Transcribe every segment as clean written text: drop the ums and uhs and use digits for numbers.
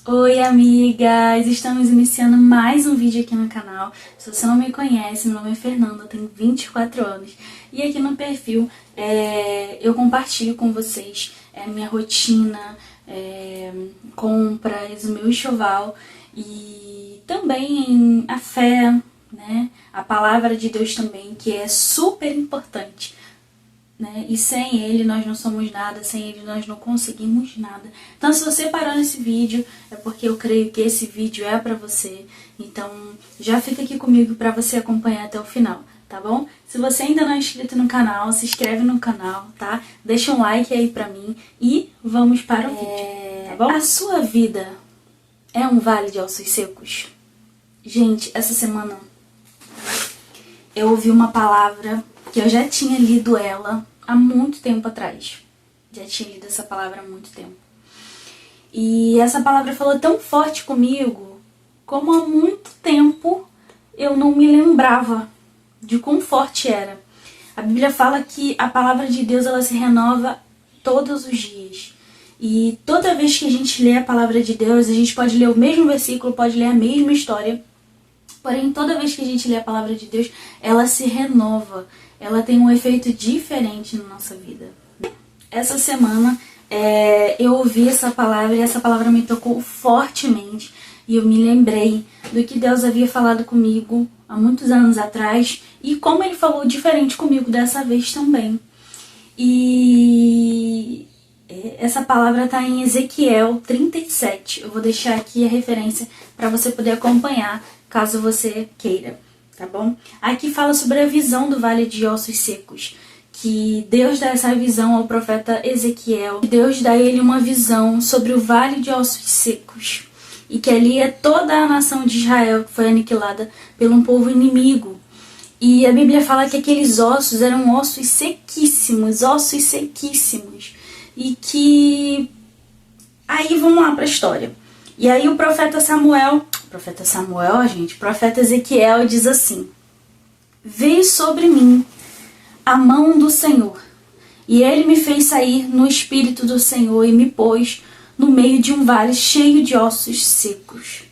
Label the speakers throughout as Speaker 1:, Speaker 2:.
Speaker 1: Oi, amigas! Estamos iniciando mais um vídeo aqui no canal. Se você não me conhece, meu nome é Fernanda, tenho 24 anos. E aqui no perfil eu compartilho com vocês a minha rotina, compras, o meu enxoval e também a fé, né? A palavra de Deus também, que é super importante. Né? E sem ele nós não somos nada, sem ele nós não conseguimos nada. Então se você parou nesse vídeo, é porque eu creio que esse vídeo é pra você. Então já fica aqui comigo pra você acompanhar até o final, tá bom? Se você ainda não é inscrito no canal, se inscreve no canal, tá? Deixa um like aí pra mim e vamos para o vídeo, tá bom? A sua vida é um vale de ossos secos? Gente, essa semana eu ouvi uma palavra que eu já tinha lido ela há muito tempo atrás. Já tinha lido essa palavra há muito tempo. E essa palavra falou tão forte comigo, como há muito tempo eu não me lembrava de quão forte era. A Bíblia fala que a palavra de Deus ela se renova todos os dias. E toda vez que a gente lê a palavra de Deus, a gente pode ler o mesmo versículo, pode ler a mesma história. Porém, toda vez que a gente lê a palavra de Deus, ela se renova. Ela tem um efeito diferente na nossa vida. Essa semana eu ouvi essa palavra e essa palavra me tocou fortemente. E eu me lembrei do que Deus havia falado comigo há muitos anos atrás e como Ele falou diferente comigo dessa vez também. E essa palavra está em Ezequiel 37. Eu vou deixar aqui a referência para você poder acompanhar, caso você queira, tá bom? Aqui fala sobre a visão do vale de ossos secos, que Deus dá essa visão ao profeta Ezequiel. Deus dá a ele uma visão sobre o vale de ossos secos, e que ali é toda a nação de Israel que foi aniquilada por um povo inimigo. E a Bíblia fala que aqueles ossos eram ossos sequíssimos, e que... Aí vamos lá para a história. E aí o profeta Ezequiel diz assim: veio sobre mim a mão do Senhor, e ele me fez sair no espírito do Senhor e me pôs no meio de um vale cheio de ossos secos,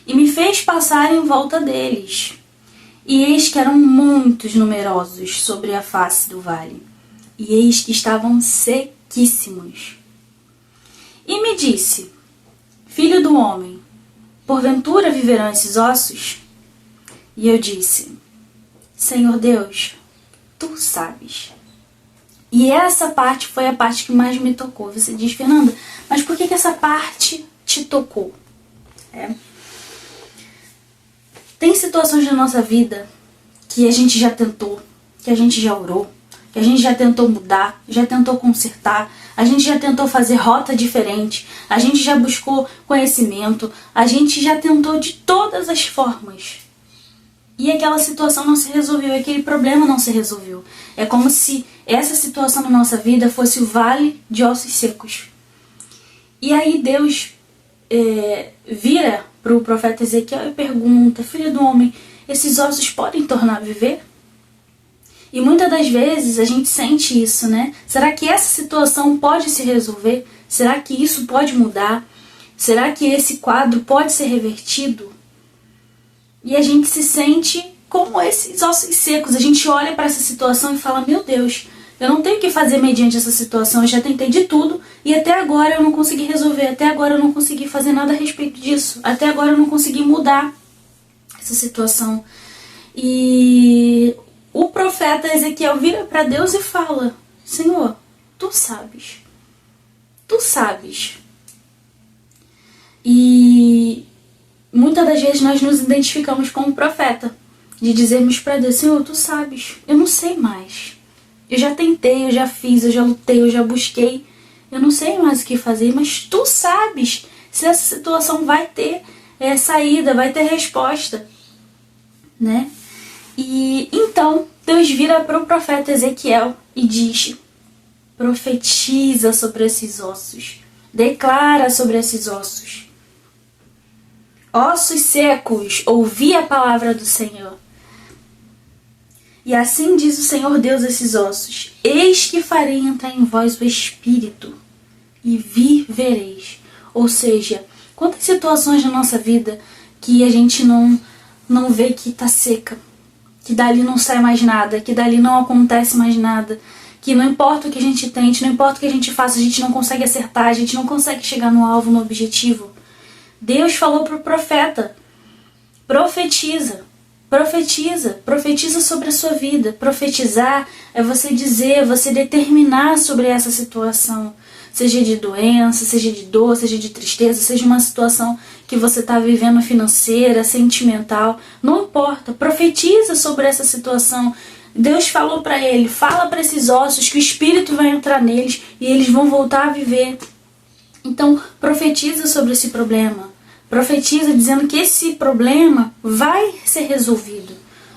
Speaker 1: e me fez passar em volta deles. E eis que eram muitos numerosos sobre a face do vale, e eis que estavam sequíssimos. E me disse: filho do homem, porventura viverão esses ossos? E eu disse: Senhor Deus, tu sabes. E essa parte foi a parte que mais me tocou. Você diz: Fernanda, mas por que essa parte te tocou? Tem situações na nossa vida que a gente já tentou, que a gente já orou, que a gente já tentou mudar, já tentou consertar, a gente já tentou fazer rota diferente, a gente já buscou conhecimento, a gente já tentou de todas as formas. E aquela situação não se resolveu, aquele problema não se resolveu. É como se essa situação na nossa vida fosse o vale de ossos secos. E aí Deus vira para o profeta Ezequiel e pergunta: filho do homem, esses ossos podem tornar a viver? E muitas das vezes a gente sente isso, né? Será que essa situação pode se resolver? Será que isso pode mudar? Será que esse quadro pode ser revertido? E a gente se sente como esses ossos secos. A gente olha para essa situação e fala: meu Deus, eu não tenho o que fazer mediante essa situação. Eu já tentei de tudo e até agora eu não consegui resolver. Até agora eu não consegui fazer nada a respeito disso. Até agora eu não consegui mudar essa situação. E o profeta Ezequiel vira para Deus e fala: Senhor, tu sabes. Tu sabes. E muitas das vezes nós nos identificamos com o profeta, de dizermos para Deus: Senhor, tu sabes, eu não sei mais. Eu já tentei, eu já fiz, eu já lutei, eu já busquei. Eu não sei mais o que fazer, mas tu sabes se essa situação vai ter saída, vai ter resposta, né? E então Deus vira para o profeta Ezequiel e diz: profetiza sobre esses ossos, declara sobre esses ossos. Ossos secos, ouvi a palavra do Senhor. E assim diz o Senhor Deus a esses ossos: eis que farei entrar em vós o Espírito, e vivereis. Ou seja, Quantas situações na nossa vida que a gente não vê que tá seca, que dali não sai mais nada, que dali não acontece mais nada, que não importa o que a gente tente, não importa o que a gente faça, a gente não consegue acertar, a gente não consegue chegar no alvo, no objetivo. Deus falou pro profeta: profetiza, profetiza, profetiza sobre a sua vida. Profetizar é você dizer, você determinar sobre essa situação, seja de doença, seja de dor, seja de tristeza, seja uma situação que você está vivendo financeira, sentimental, não importa, profetiza sobre essa situação. Deus falou para ele: fala para esses ossos que o Espírito vai entrar neles e eles vão voltar a viver. Então, profetiza sobre esse problema. Profetiza dizendo que esse problema vai ser resolvido.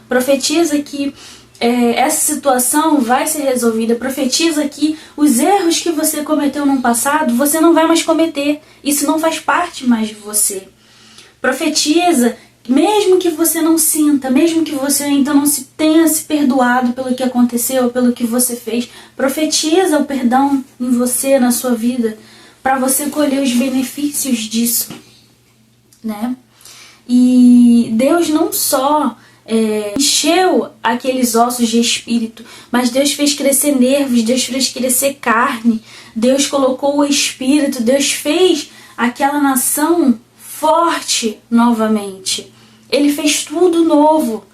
Speaker 1: Profetiza que essa situação vai ser resolvida. Profetiza que os erros que você cometeu no passado, você não vai mais cometer. Isso não faz parte mais de você. Profetiza, mesmo que você não sinta, mesmo que você ainda não tenha se perdoado pelo que aconteceu, pelo que você fez, profetiza o perdão em você, na sua vida, para você colher os benefícios disso, né? E Deus não só encheu aqueles ossos de espírito, mas Deus fez crescer nervos, Deus fez crescer carne, Deus colocou o espírito, Deus fez aquela nação forte novamente. Ele fez tudo novo.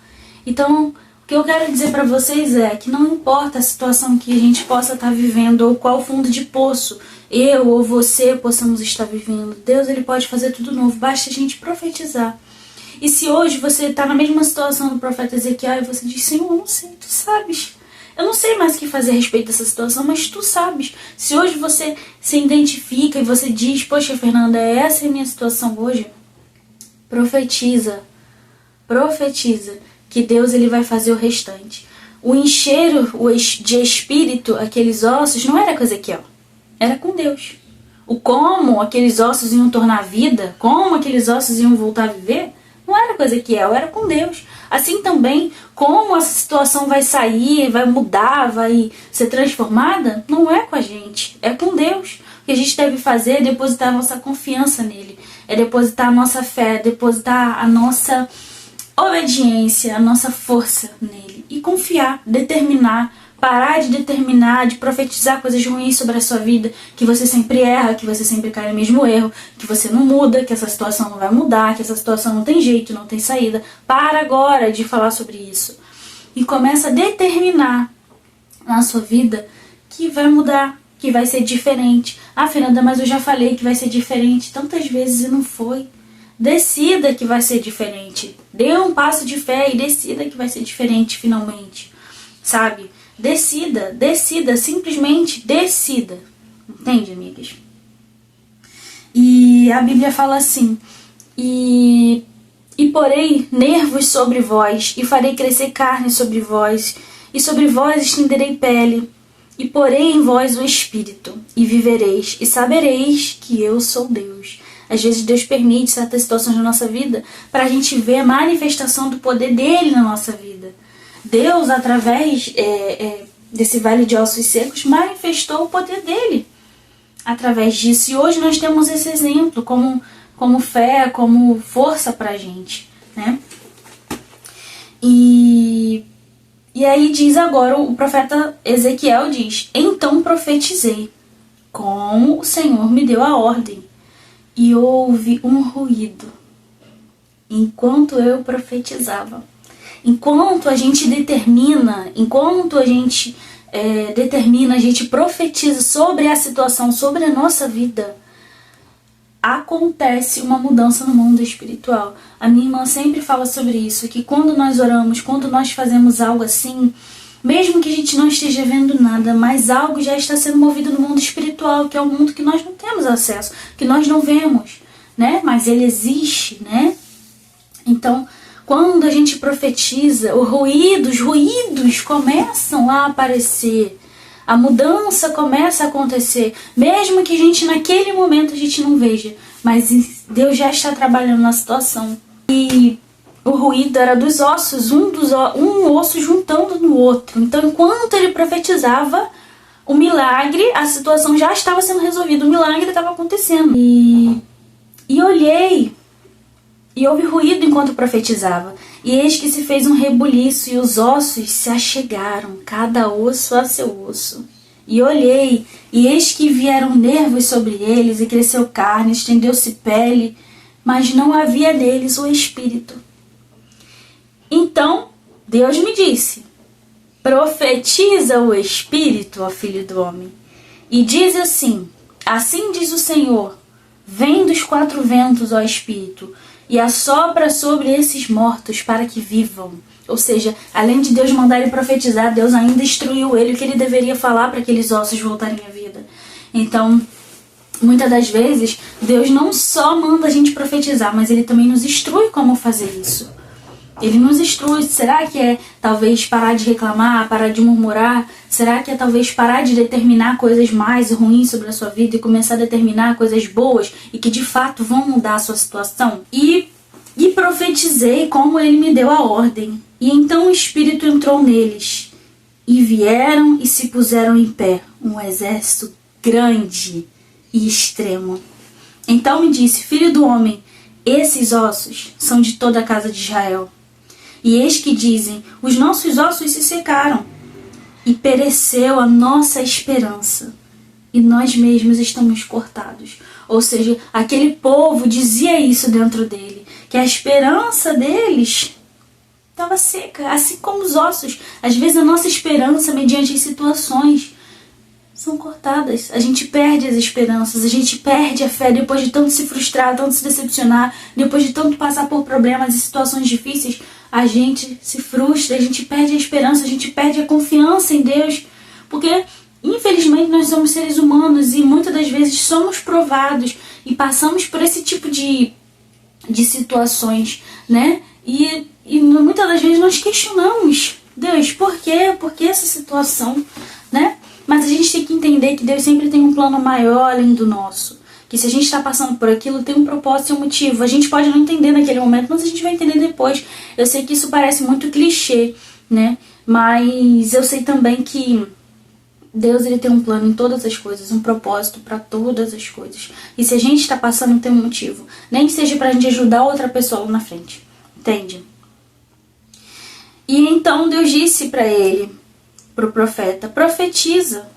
Speaker 1: Então, o que eu quero dizer para vocês é que não importa a situação que a gente possa estar vivendo ou qual fundo de poço eu ou você possamos estar vivendo, Deus, ele pode fazer tudo novo, basta a gente profetizar. E se hoje você está na mesma situação do profeta Ezequiel e você diz: Senhor, eu não sei, tu sabes. Eu não sei mais o que fazer a respeito dessa situação, mas tu sabes. Se hoje você se identifica e você diz: poxa, Fernanda, essa é a minha situação hoje, profetiza. Profetiza que Deus ele vai fazer o restante. O encher de espírito aqueles ossos não era com Ezequiel, era com Deus. O como aqueles ossos iam tornar vida, como aqueles ossos iam voltar a viver, não era com Ezequiel, era com Deus. Assim também, como essa situação vai sair, vai mudar, vai ser transformada, não é com a gente, é com Deus. O que a gente deve fazer é depositar a nossa confiança nele, é depositar a nossa fé, depositar a nossa obediência, a nossa força nele. E confiar, determinar, parar de determinar, de profetizar coisas ruins sobre a sua vida, que você sempre erra, que você sempre cai no mesmo erro, que você não muda, que essa situação não vai mudar, que essa situação não tem jeito, não tem saída. Para agora de falar sobre isso. E começa a determinar na sua vida que vai mudar, que vai ser diferente. Ah, Fernanda, mas eu já falei que vai ser diferente tantas vezes e não foi. Decida que vai ser diferente. Dê um passo de fé e decida que vai ser diferente finalmente. Sabe? Decida, simplesmente decida. Entende, amigas? E a Bíblia fala assim: e porei nervos sobre vós, e farei crescer carne sobre vós, e sobre vós estenderei pele, e porei em vós o espírito, e vivereis, e sabereis que eu sou Deus. Às vezes Deus permite certas situações na nossa vida para a gente ver a manifestação do poder dele na nossa vida. Deus, através desse vale de ossos secos, manifestou o poder dele através disso. E hoje nós temos esse exemplo como fé, como força pra gente, né? E aí diz agora, o profeta Ezequiel diz: então profetizei, como o Senhor me deu a ordem, e houve um ruído enquanto eu profetizava. Enquanto a gente determina, a gente profetiza sobre a situação, sobre a nossa vida, acontece uma mudança no mundo espiritual. A minha irmã sempre fala sobre isso, que quando nós oramos, quando nós fazemos algo assim, mesmo que a gente não esteja vendo nada, mas algo já está sendo movido no mundo espiritual, que é um mundo que nós não temos acesso, que nós não vemos, né? Mas ele existe, né? Então, quando a gente profetiza, os ruídos começam a aparecer, a mudança começa a acontecer, mesmo que a gente naquele momento a gente não veja, mas Deus já está trabalhando na situação. E o ruído era dos ossos, um osso juntando no outro. Então, enquanto ele profetizava, o milagre, a situação já estava sendo resolvida, o milagre estava acontecendo. E E olhei, e houve ruído enquanto profetizava. E eis que se fez um rebuliço, e os ossos se achegaram, cada osso a seu osso. E olhei, e eis que vieram nervos sobre eles, e cresceu carne, estendeu-se pele, mas não havia neles o espírito. Então Deus me disse: profetiza o espírito, ó filho do homem, e diz assim: assim diz o Senhor, vem dos quatro ventos, ó espírito, e assopra sobre esses mortos para que vivam. Ou seja, além de Deus mandar ele profetizar, Deus ainda instruiu ele o que ele deveria falar para aqueles ossos voltarem à vida. Então, muitas das vezes, Deus não só manda a gente profetizar, mas ele também nos instrui como fazer isso. Ele nos instrui. Será que é talvez parar de reclamar, parar de murmurar? Será que é talvez parar de determinar coisas mais ruins sobre a sua vida e começar a determinar coisas boas e que de fato vão mudar a sua situação? E profetizei como ele me deu a ordem. E então o Espírito entrou neles. E vieram e se puseram em pé, um exército grande e extremo. Então me disse: filho do homem, esses ossos são de toda a casa de Israel. E eis que dizem: os nossos ossos se secaram, e pereceu a nossa esperança, e nós mesmos estamos cortados. Ou seja, aquele povo dizia isso dentro dele, que a esperança deles estava seca, assim como os ossos. Às vezes a nossa esperança, mediante as situações, são cortadas. A gente perde as esperanças, a gente perde a fé depois de tanto se frustrar, tanto se decepcionar, depois de tanto passar por problemas e situações difíceis. A gente se frustra, a gente perde a esperança, a gente perde a confiança em Deus, porque infelizmente nós somos seres humanos e muitas das vezes somos provados e passamos por esse tipo de situações, né? E muitas das vezes nós questionamos: Deus, por quê? Por que essa situação, né? Mas a gente tem que entender que Deus sempre tem um plano maior além do nosso. Que se a gente está passando por aquilo, tem um propósito e um motivo. A gente pode não entender naquele momento, mas a gente vai entender depois. Eu sei que isso parece muito clichê, né? Mas eu sei também que Deus, ele tem um plano em todas as coisas, um propósito para todas as coisas. E se a gente está passando, tem um motivo. Nem que seja para a gente ajudar outra pessoa lá na frente. Entende? E então Deus disse para ele, para o profeta: profetiza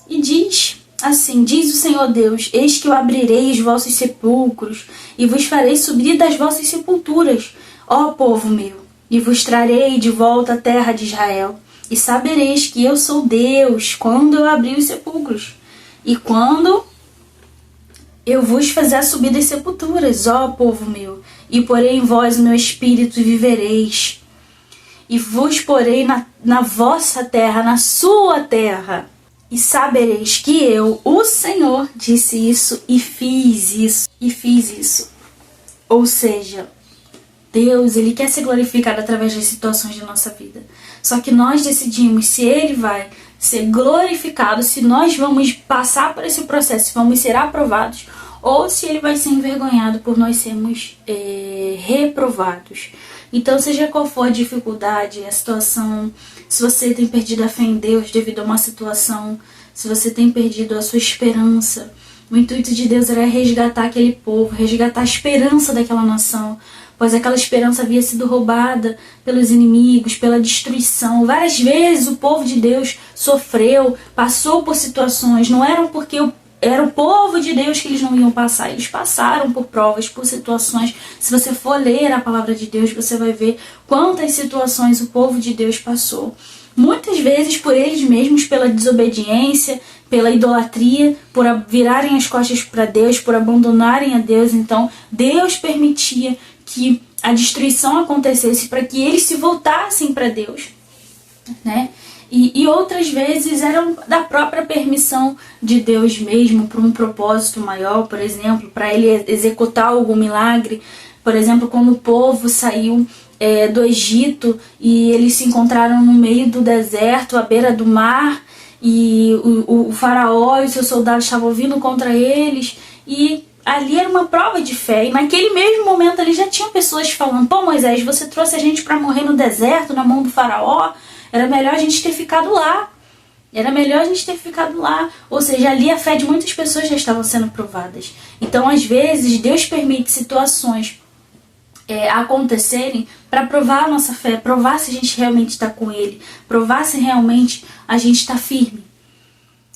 Speaker 1: e diz assim: diz o Senhor Deus, eis que eu abrirei os vossos sepulcros e vos farei subir das vossas sepulturas, ó povo meu, e vos trarei de volta à terra de Israel. E sabereis que eu sou Deus quando eu abrir os sepulcros e quando eu vos fizer subir das sepulturas, ó povo meu, e porei em vós o meu espírito e vivereis. E vos porei na vossa terra, na sua terra. E sabereis que eu, o Senhor, disse isso e fiz isso. E fiz isso. Ou seja, Deus, ele quer ser glorificado através das situações da nossa vida. Só que nós decidimos se ele vai ser glorificado, se nós vamos passar por esse processo, se vamos ser aprovados, ou se ele vai ser envergonhado por nós sermos reprovados. Então, seja qual for a dificuldade, a situação, se você tem perdido a fé em Deus devido a uma situação, se você tem perdido a sua esperança, o intuito de Deus era resgatar aquele povo, resgatar a esperança daquela nação, pois aquela esperança havia sido roubada pelos inimigos, pela destruição. Várias vezes o povo de Deus sofreu, passou por situações, não eram porque era o povo de Deus que eles não iam passar, eles passaram por provas, por situações. Se você for ler a palavra de Deus, você vai ver quantas situações o povo de Deus passou. Muitas vezes por eles mesmos, pela desobediência, pela idolatria, por virarem as costas para Deus, por abandonarem a Deus. Então Deus permitia que a destruição acontecesse para que eles se voltassem para Deus, né? E outras vezes eram da própria permissão de Deus mesmo, para um propósito maior, por exemplo, para ele executar algum milagre. Por exemplo, quando o povo saiu do Egito e eles se encontraram no meio do deserto, à beira do mar, e o faraó e os seus soldados estavam vindo contra eles, e ali era uma prova de fé. E naquele mesmo momento ali já tinha pessoas falando: pô, Moisés, você trouxe a gente para morrer no deserto, na mão do faraó, era melhor a gente ter ficado lá. Era melhor a gente ter ficado lá. Ou seja, ali a fé de muitas pessoas já estavam sendo provadas. Então, às vezes, Deus permite situações acontecerem para provar a nossa fé, provar se a gente realmente está com Ele, provar se realmente a gente está firme.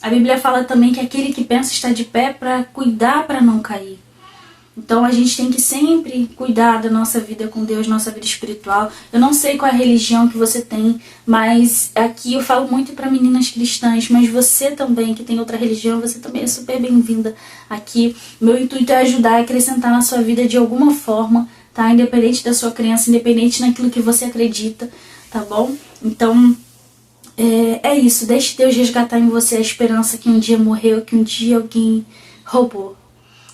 Speaker 1: A Bíblia fala também que aquele que pensa está de pé para cuidar para não cair. Então a gente tem que sempre cuidar da nossa vida com Deus, nossa vida espiritual. Eu não sei qual é a religião que você tem, mas aqui eu falo muito para meninas cristãs, mas você também que tem outra religião, você também é super bem-vinda aqui. Meu intuito é ajudar e acrescentar na sua vida de alguma forma, tá? Independente da sua crença, independente naquilo que você acredita, tá bom? Então é isso, deixe Deus resgatar em você a esperança que um dia morreu, que um dia alguém roubou.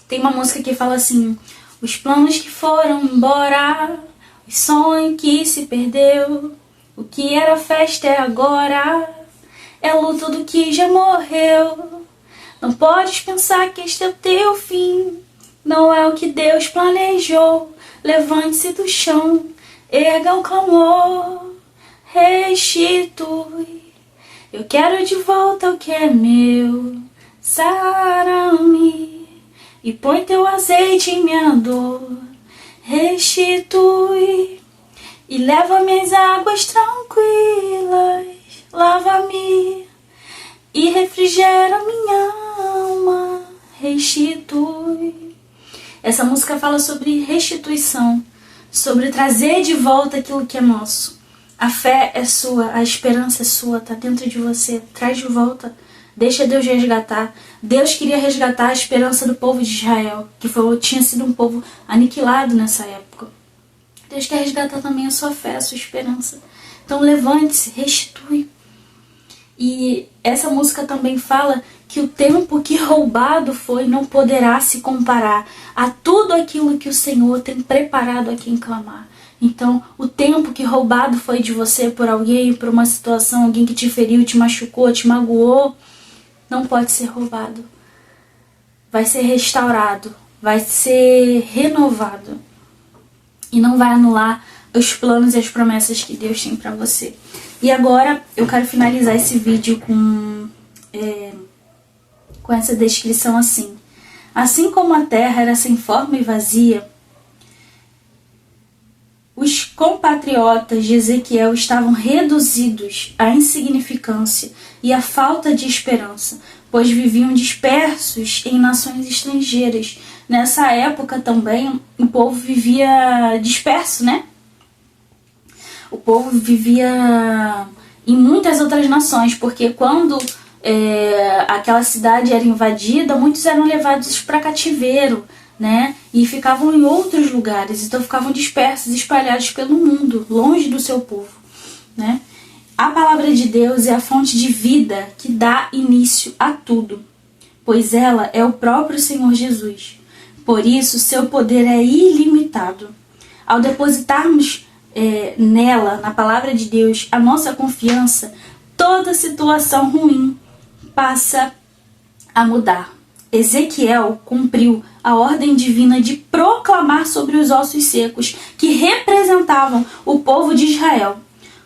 Speaker 1: Tem uma música que fala assim: os planos que foram embora, o sonho que se perdeu, o que era festa é agora, é luto do que já morreu. Não podes pensar que este é o teu fim, não é o que Deus planejou. Levante-se do chão, erga um clamor, restitui. Eu quero de volta o que é meu, sara-me. E põe teu azeite em minha dor, restitui, e leva-me às águas tranquilas, lava-me, e refrigera minha alma, restitui. Essa música fala sobre restituição, sobre trazer de volta aquilo que é nosso. A fé é sua, a esperança é sua, está dentro de você, traz de volta. Deixa Deus resgatar. Deus queria resgatar a esperança do povo de Israel, que tinha sido um povo aniquilado nessa época. Deus quer resgatar também a sua fé, a sua esperança. Então levante-se, restitui. E essa música também fala que o tempo que roubado foi não poderá se comparar a tudo aquilo que o Senhor tem preparado a quem clamar. Então, o tempo que roubado foi de você por alguém, por uma situação, alguém que te feriu, te machucou, te magoou, não pode ser roubado. Vai ser restaurado, vai ser renovado. E não vai anular os planos e as promessas que Deus tem para você. E agora eu quero finalizar esse vídeo com essa descrição assim. Assim como a terra era sem forma e vazia, os compatriotas de Ezequiel estavam reduzidos à insignificância e à falta de esperança, pois viviam dispersos em nações estrangeiras. Nessa época também o povo vivia disperso, né? O povo vivia em muitas outras nações, porque quando aquela cidade era invadida, muitos eram levados para cativeiro, né? E ficavam em outros lugares, então ficavam dispersos, espalhados pelo mundo, longe do seu povo, né? A palavra de Deus é a fonte de vida que dá início a tudo, pois ela é o próprio Senhor Jesus. Por isso, seu poder é ilimitado. Ao depositarmos nela, na palavra de Deus, a nossa confiança, toda situação ruim passa a mudar. Ezequiel cumpriu a ordem divina de proclamar sobre os ossos secos que representavam o povo de Israel.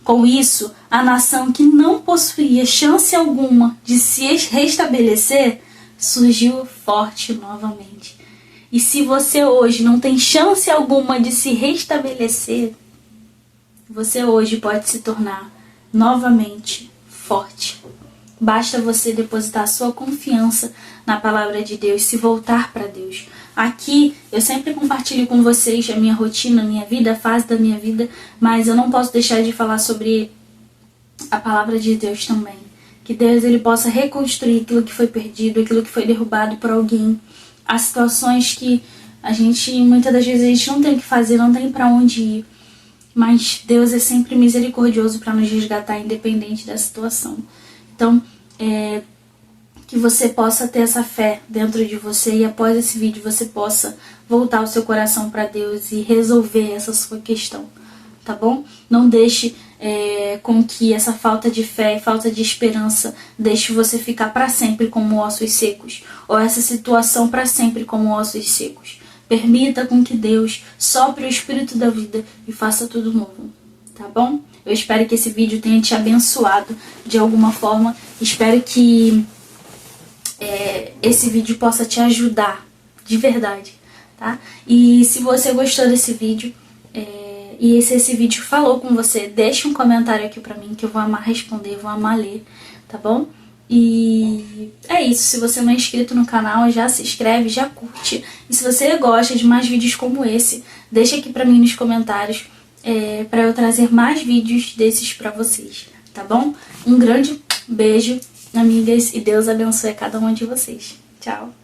Speaker 1: Com isso, a nação que não possuía chance alguma de se restabelecer surgiu forte novamente. E se você hoje não tem chance alguma de se restabelecer, você hoje pode se tornar novamente forte. Basta você depositar sua confiança na palavra de Deus, se voltar para Deus. Aqui eu sempre compartilho com vocês a minha rotina, a minha vida, a fase da minha vida, mas eu não posso deixar de falar sobre a palavra de Deus também. Que Deus ele possa reconstruir aquilo que foi perdido, aquilo que foi derrubado por alguém. As situações que a gente, muitas das vezes, a gente não tem o que fazer, não tem para onde ir. Mas Deus é sempre misericordioso para nos resgatar, independente da situação. Então, que você possa ter essa fé dentro de você e após esse vídeo você possa voltar o seu coração para Deus e resolver essa sua questão, tá bom? Não deixe com que essa falta de fé e falta de esperança deixe você ficar para sempre como ossos secos, ou essa situação para sempre como ossos secos. Permita com que Deus sopre o espírito da vida e faça tudo novo, tá bom? Eu espero que esse vídeo tenha te abençoado de alguma forma. Espero que esse vídeo possa te ajudar, de verdade, tá? E se você gostou desse vídeo, e se esse vídeo falou com você, deixa um comentário aqui pra mim que eu vou amar responder, vou amar ler, tá bom? E é isso, se você não é inscrito no canal, já se inscreve, já curte. E se você gosta de mais vídeos como esse, deixa aqui pra mim nos comentários, pra eu trazer mais vídeos desses pra vocês, tá bom? Um grande beijo, amigas, e Deus abençoe a cada uma de vocês. Tchau!